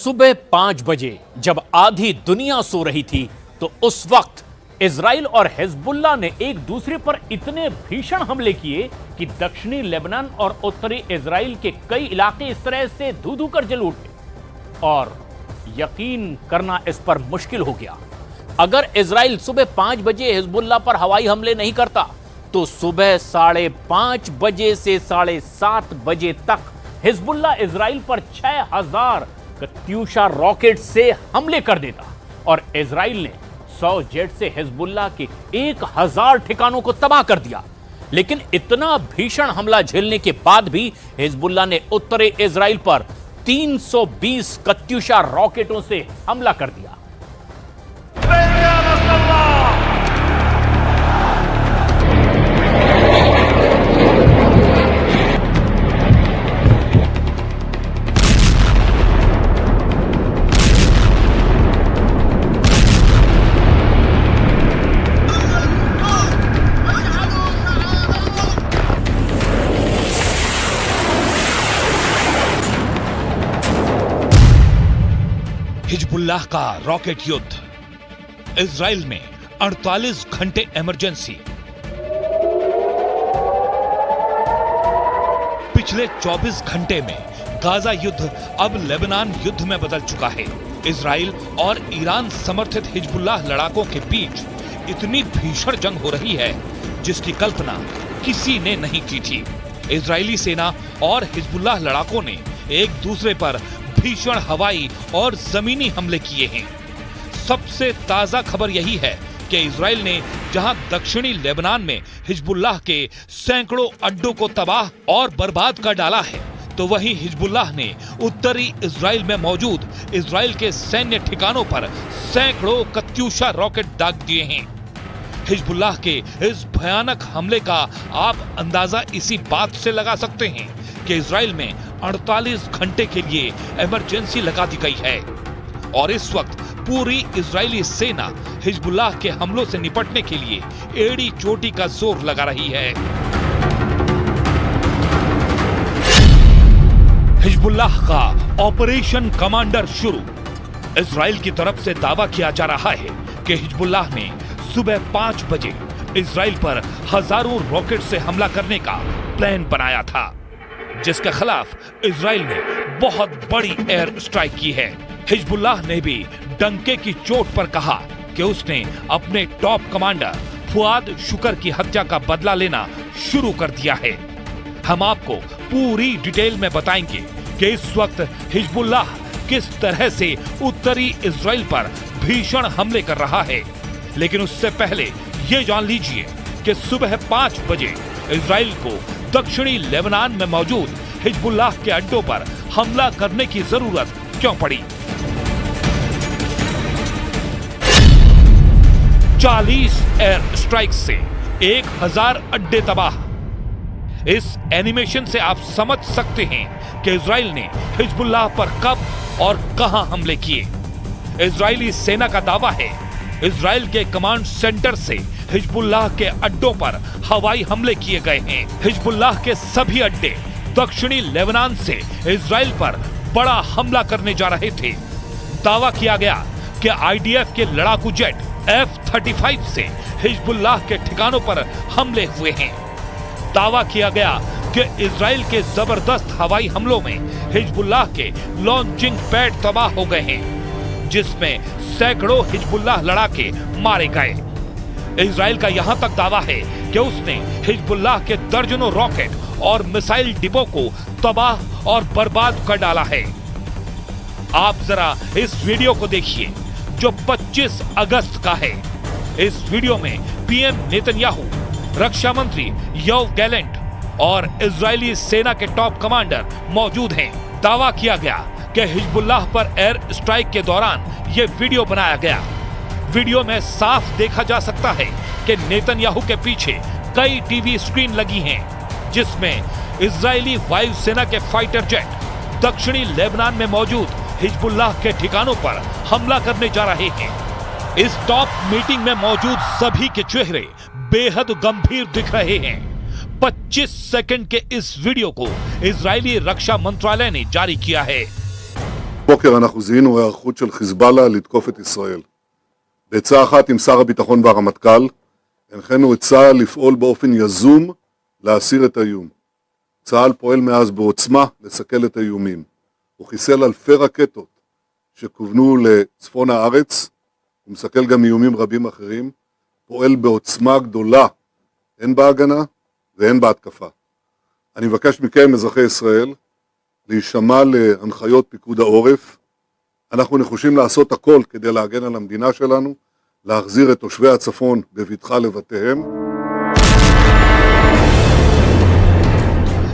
सुबह 5 बजे जब आधी दुनिया सो रही थी तो उस वक्त इजराइल और हिजबुल्लाह ने एक दूसरे पर इतने भीषण हमले किए कि दक्षिणी लेबनान और उत्तरी इजराइल के कई इलाके इस तरह से धू धू कर जल उठे और यकीन करना इस पर मुश्किल हो गया। अगर इजराइल सुबह 5 बजे हिजबुल्लाह पर हवाई हमले नहीं करता तो सुबह 5:30 बजे से 7:30 बजे तक हिजबुल्लाह इजराइल पर 6000 कत्यूशा रॉकेट से हमले कर देता और इजराइल ने 100 जेट से हिजबुल्लाह के 1000 ठिकानों को तबाह कर दिया। लेकिन इतना भीषण हमला झेलने के बाद भी हिजबुल्लाह ने उत्तरी इजराइल पर 320 कत्यूशा रॉकेटों से हमला कर दिया। हिजबुल्लाह का रॉकेट युद्ध, इजराइल में 48 घंटे इमरजेंसी। पिछले 24 घंटे में गाजा युद्ध अब लेबनान युद्ध में बदल चुका है। इजराइल और ईरान समर्थित हिजबुल्लाह लड़ाकों के बीच इतनी भीषण जंग हो रही है जिसकी कल्पना किसी ने नहीं की थी। इजरायली सेना और हिजबुल्लाह लड़ाकों ने एक दूसरे पर भीषण हवाई और जमीनी हमले किए हैं। सबसे ताजा खबर यही है कि इजराइल ने जहां दक्षिणी लेबनान में हिजबुल्लाह के सैकड़ों अड्डों को तबाह और बर्बाद कर डाला है, तो वहीं हिजबुल्लाह ने उत्तरी इजराइल में मौजूद इजराइल के सैन्य ठिकानों पर सैकड़ों कत्यूशा रॉकेट दाग दिए हैं। हिजबुल्लाह के इस भयानक हमले का आप अंदाजा इसी बात से लगा सकते हैं कि इजराइल में 48 घंटे के लिए इमरजेंसी लगा दी गई है और इस वक्त पूरी इजरायली सेना हिजबुल्लाह के हमलों से निपटने के लिए एड़ी चोटी का जोर लगा रही है। हिजबुल्लाह का ऑपरेशन कमांडर शुरू। इजराइल की तरफ से दावा किया जा रहा है कि हिजबुल्लाह ने सुबह 5 बजे इजराइल पर हजारों रॉकेट से हमला करने का प्लान बनाया था, जिसके खिलाफ इजराइल ने बहुत बड़ी एयर स्ट्राइक की है। हिजबुल्लाह ने भी डंके की चोट पर कहा कि उसने अपने टॉप कमांडर फुआद शुकर की हत्या का बदला लेना शुरू कर दिया है। हम आपको पूरी डिटेल में बताएंगे कि इस वक्त हिजबुल्लाह किस तरह से उत्तरी इजराइल पर भीषण हमले कर रहा है। लेकिन उससे पहले ये जान लीजिए कि सुबह 5 बजे इजराइल को दक्षिणी लेबनान में मौजूद हिजबुल्लाह के अड्डों पर हमला करने की जरूरत क्यों पड़ी। 40 एयर स्ट्राइक से 1000 अड्डे तबाह। इस एनिमेशन से आप समझ सकते हैं कि इजराइल ने हिजबुल्लाह पर कब और कहां हमले किए। इजरायली सेना का दावा है इजराइल के कमांड सेंटर से हिजबुल्लाह के अड्डों पर हवाई हमले किए गए हैं। हिजबुल्लाह के सभी अड्डे दक्षिणी लेबनान से इजराइल पर बड़ा हमला करने जा रहे थे। दावा किया गया कि आईडीएफ के लड़ाकू जेट F-35 से हिजबुल्लाह के ठिकानों पर हमले हुए हैं। दावा किया गया कि इजराइल के जबरदस्त हवाई हमलों में हिजबुल्लाह के लॉन्चिंग पैड तबाह हो गए हैं, जिसमें सैकड़ों हिजबुल्लाह लड़ाके मारे गए। इजराइल का यहां तक दावा है कि उसने हिजबुल्लाह के दर्जनों रॉकेट और मिसाइल डिपो को तबाह और बर्बाद कर डाला है। आप जरा इस वीडियो को देखिए जो 25 अगस्त का है। इस वीडियो में पीएम नेतन्याहू, रक्षा मंत्री योव गैलेंट और इजरायली सेना के टॉप कमांडर मौजूद हैं। दावा किया गया कि हिजबुल्लाह पर एयर स्ट्राइक के दौरान यह वीडियो बनाया गया। वीडियो में साफ देखा जा सकता है कि नेतन्याहू के पीछे कई टीवी स्क्रीन लगी हैं, जिसमें इजरायली वायुसेना के फाइटर जेट दक्षिणी लेबनान में मौजूद हिजबुल्लाह के ठिकानों पर हमला करने जा रहे हैं। इस टॉप मीटिंग में मौजूद सभी के चेहरे बेहद गंभीर दिख रहे हैं। 25 सेकंड के इस वीडियो को इजरायली रक्षा मंत्रालय ने जारी किया है। הבוקר אנחנו זיהינו היערכות של חיזבאללה לתקוף את ישראל. בעצה אחת עם שר הביטחון והרמטכ"ל, הנחינו את צה"ל לפעול באופן יזום להסיר את האיום. צה"ל פועל מאז בעוצמה לסכל את האיומים. הוא חיסל אלפי רקטות שכוונו לצפון הארץ, הוא מסכל גם איומים רבים אחרים, פועל בעוצמה גדולה, הן בהגנה והן בהתקפה. אני מבקש מכם, אזרחי ישראל, להישמע להנחיות פיקוד העורף. אנחנו נחושים לעשות הכל כדי להגן על המדינה שלנו, להחזיר את תושבי הצפון בבטחה לבתיהם.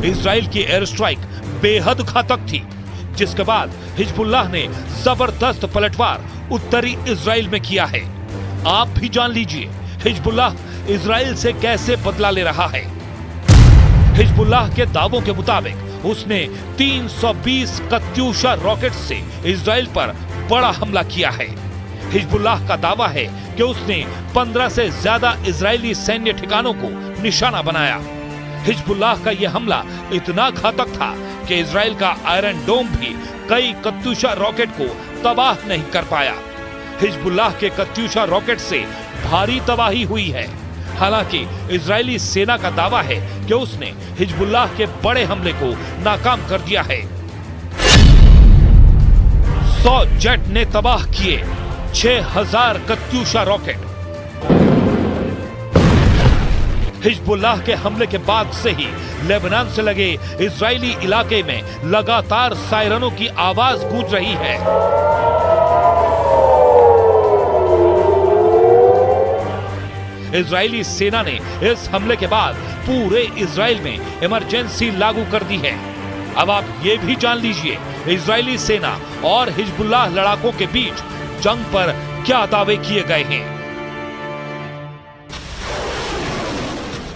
इजराइल की एयर स्ट्राइक बेहद घातक थी, जिसके बाद हिजबुल्लाह ने जबरदस्त पलटवार उत्तरी इजराइल में किया है। आप भी जान लीजिए हिजबुल्लाह इजराइल से कैसे बदला ले रहा है। हिजबुल्लाह के दावों के मुताबिक उसने 320 कत्यूशा रॉकेट से इजराइल पर बड़ा हमला किया है। हिजबुल्लाह का दावा है कि उसने 15 से ज्यादा इजरायली सैन्य ठिकानों को निशाना बनाया। हिजबुल्लाह का यह हमला इतना घातक था कि इजराइल का आयरन डोम भी कई कत्यूशा रॉकेट को तबाह नहीं कर पाया। हिजबुल्लाह के कत्यूशा रॉकेट से भारी तबाही हुई है। हालांकि इजरायली सेना का दावा है कि उसने हिजबुल्लाह के बड़े हमले को नाकाम कर दिया है। 100 जेट ने तबाह किए 6000 कत्यूशा रॉकेट। हिजबुल्लाह के हमले के बाद से ही लेबनान से लगे इजरायली इलाके में लगातार सायरनों की आवाज गूंज रही है। इजरायली सेना ने इस हमले के बाद पूरे इजराइल में इमरजेंसी लागू कर दी है। अब आप ये भी जान लीजिए इजरायली सेना और हिजबुल्लाह लड़ाकों के बीच जंग पर क्या दावे किए गए हैं।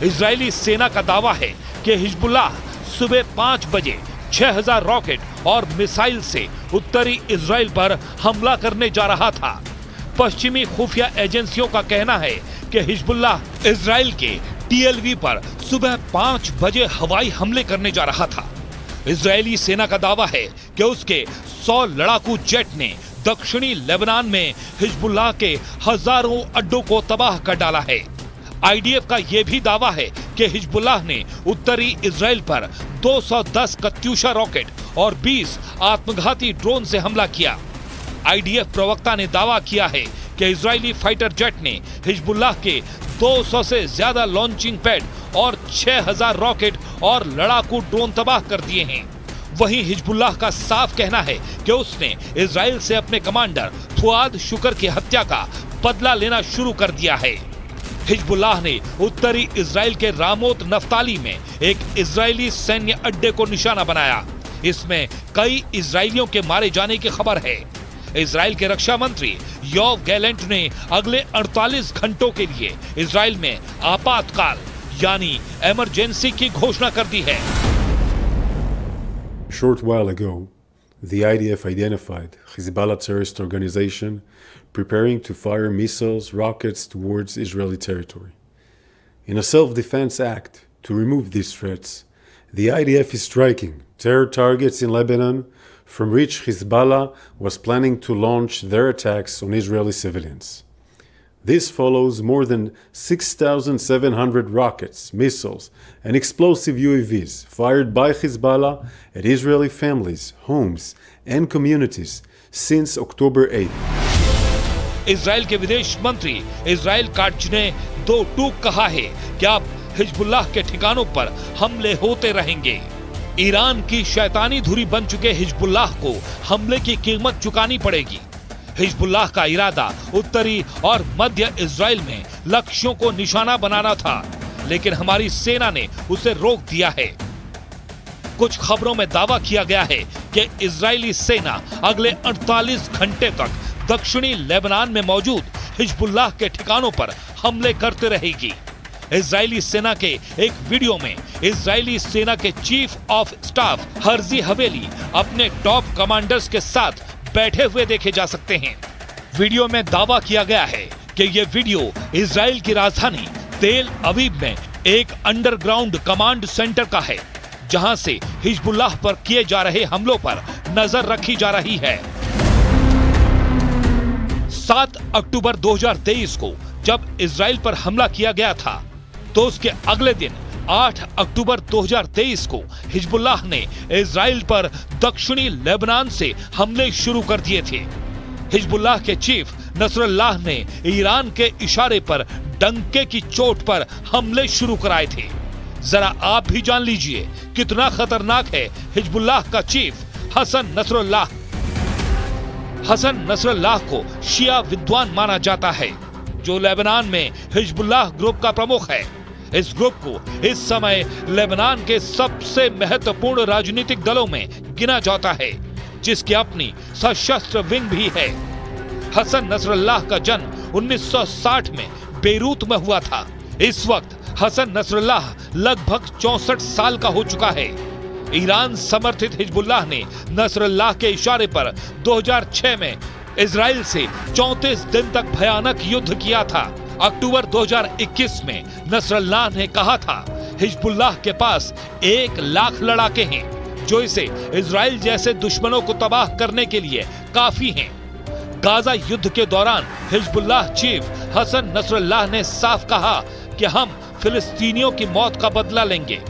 इजरायली सेना का दावा है कि हिजबुल्लाह सुबह 5 बजे 6000 रॉकेट और मिसाइल से उत्तरी इजराइल पर हमला करने जा रहा था। पश्चिमी खुफिया एजेंसियों का कहना है कि हिजबुल्लाह इजराइल के टीएलवी पर सुबह 5 बजे हवाई हमले करने जा रहा था। इजरायली सेना का दावा है कि उसके 100 लड़ाकू जेट ने दक्षिणी लेबनान में हिजबुल्लाह के हजारों अड्डों को तबाह कर डाला है। आईडीएफ का यह भी दावा है कि हिजबुल्लाह ने उत्तरी इजराइल पर 210 कत्यूशा रॉकेट और 20 आत्मघाती ड्रोन से हमला किया। आईडीएफ प्रवक्ता ने दावा किया है कि इजरायली फाइटर जेट ने हिजबुल्लाह के 200 से ज्यादा लॉन्चिंग पैड और 6000 रॉकेट और लड़ाकू ड्रोन तबाह कर दिए हैं। वहीं हिजबुल्लाह का साफ कहना है कि उसने इजराइल से अपने कमांडर फुआद शुक्र की हत्या का बदला लेना शुरू कर दिया है। हिजबुल्लाह ने उत्तरी इजराइल के रामोत नफ्ताली में एक इजरायली सैन्य अड्डे को निशाना बनाया। इसमें कई इजरायलियों के मारे जाने की खबर है। इजराइल के रक्षा मंत्री योव गैलेंट ने अगले 48 घंटों के लिए इजराइल में आपातकाल यानी इमरजेंसी की घोषणा कर दी है। A short while ago, the IDF identified Hezbollah terrorist organization preparing to fire missiles, rockets towards Israeli territory. In a self-defense act to remove these threats, the IDF is striking terror targets in Lebanon from which Hezbollah was planning to launch their attacks on Israeli civilians. This follows more than 6,700 rockets, missiles, and explosive UAVs fired by Hezbollah at Israeli families, homes, and communities since October 8th. Israel के विदेश मंत्री Israel Katz ने 2 टूक कहा है कि अब Hezbollah के ठिकानों पर हमले होते रहेंगे। ईरान की शैतानी धुरी बन चुके हिजबुल्लाह को हमले की कीमत चुकानी पड़ेगी। हिजबुल्लाह का इरादा उत्तरी और मध्य इजराइल में लक्ष्यों को निशाना बनाना था, लेकिन हमारी सेना ने उसे रोक दिया है। कुछ खबरों में दावा किया गया है कि इजरायली सेना अगले 48 घंटे तक दक्षिणी लेबनान में मौजूद हिजबुल्लाह के ठिकानों पर हमले करते रहेगी। इजरायली सेना के एक वीडियो में इजरायली सेना के चीफ ऑफ स्टाफ हर्जी हवेली अपने टॉप कमांडर्स के साथ बैठे हुए देखे जा सकते हैं। वीडियो में दावा किया गया है कि यह वीडियो इजराइल की राजधानी तेल अवीव में एक अंडरग्राउंड कमांड सेंटर का है, जहां से हिजबुल्लाह पर किए जा रहे हमलों पर नजर रखी जा रही है। 7 अक्टूबर 2023 को जब इजराइल पर हमला किया गया था, तो उसके अगले दिन 8 अक्टूबर 2023 को हिजबुल्लाह ने इजराइल पर दक्षिणी लेबनान से हमले शुरू कर दिए थे। हिजबुल्लाह के चीफ नसरुल्लाह ने ईरान के इशारे पर डंके की चोट पर हमले शुरू कराए थे। जरा आप भी जान लीजिए कितना खतरनाक है हिजबुल्लाह का chief Hassan Nasrallah. Hassan Nasrallah को शिया विद्वान माना जाता है, जो लेबनान में हिजबुल्लाह ग्रुप का प्रमुख है। इस ग्रुप को इस समय लेबनान के सबसे महत्वपूर्ण राजनीतिक दलों में गिना जाता है, जिसकी अपनी सशस्त्र विंग भी है। हसन नसरुल्लाह का जन्म 1960 में बेरूत में हुआ था। इस वक्त हसन नसरुल्लाह लगभग 64 साल का हो चुका है। ईरान समर्थित हिजबुल्लाह ने नसरुल्लाह के इशारे पर 2006 में इजराइल से 34 दिन तक भयानक युद्ध किया था। अक्टूबर 2021 में नसरुल्लाह ने कहा था, हिजबुल्लाह के पास 1 लाख लड़ाके हैं, जो इसे इजराइल जैसे दुश्मनों को तबाह करने के लिए काफी हैं। गाजा युद्ध के दौरान हिजबुल्लाह चीफ हसन नसरुल्लाह ने साफ कहा कि हम फिलिस्तीनियों की मौत का बदला लेंगे।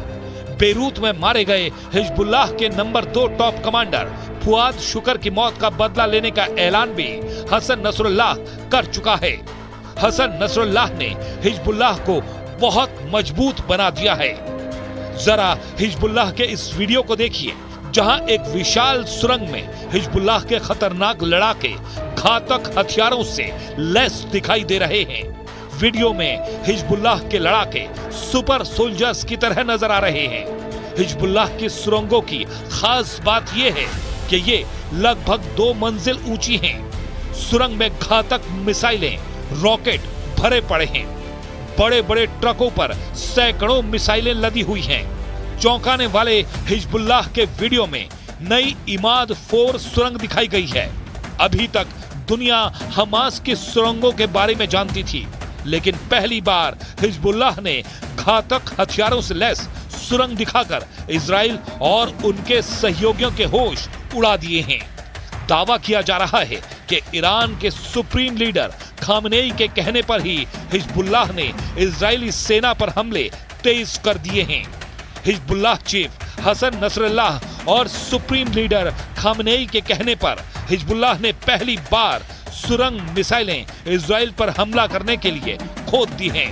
बेरूत में मारे गए हिजबुल्लाह के नंबर 2 टॉप कमांडर फुआद शुकर की मौत का बदला लेने का ऐलान भी हसन नसरुल्लाह कर चुका है। हसन नसरुल्लाह ने हिजबुल्लाह को बहुत मजबूत बना दिया है। जरा हिजबुल्लाह के इस वीडियो को देखिए, जहां एक विशाल सुरंग में हिजबुल्लाह के खतरनाक लड़ाके घातक हथियारों से लैस दिखाई दे रहे हैं। वीडियो में हिजबुल्लाह के लड़ाके सुपर सोल्जर्स की तरह नजर आ रहे हैं। हिजबुल्लाह की सुरंगों की खास बात यह है कि ये लगभग 2 मंजिल ऊंची हैं। सुरंग में घातक मिसाइलें, रॉकेट भरे पड़े हैं। बड़े बड़े ट्रकों पर सैकड़ों मिसाइलें लदी हुई हैं। चौंकाने वाले हिजबुल्लाह के वीडियो में नई इमाद 4 सुरंग दिखाई गई है। अभी तक दुनिया हमास की सुरंगों के बारे में जानती थी, लेकिन पहली बार हिजबुल्लाह ने घातक हथियारों से लैस सुरंग दिखाकर इजराइल और उनके सहयोगियों के होश उड़ा दिए हैं। दावा किया जा रहा है कि ईरान के सुप्रीम लीडर खामनेई के कहने पर ही हिजबुल्लाह ने इजरायली सेना पर हमले तेज कर दिए हैं। हिजबुल्लाह चीफ हसन नसरुल्लाह और सुप्रीम लीडर खामनेई के कहने पर हिजबुल्लाह ने पहली बार सुरंग मिसाइलें इजराइल पर हमला करने के लिए खोद दी हैं।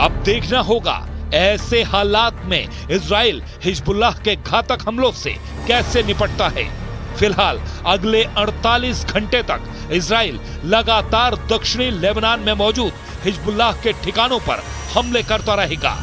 अब देखना होगा ऐसे हालात में इजराइल हिजबुल्लाह के घातक हमलों से कैसे निपटता है। फिलहाल अगले 48 घंटे तक इजराइल लगातार दक्षिणी लेबनान में मौजूद हिजबुल्लाह के ठिकानों पर हमले करता रहेगा।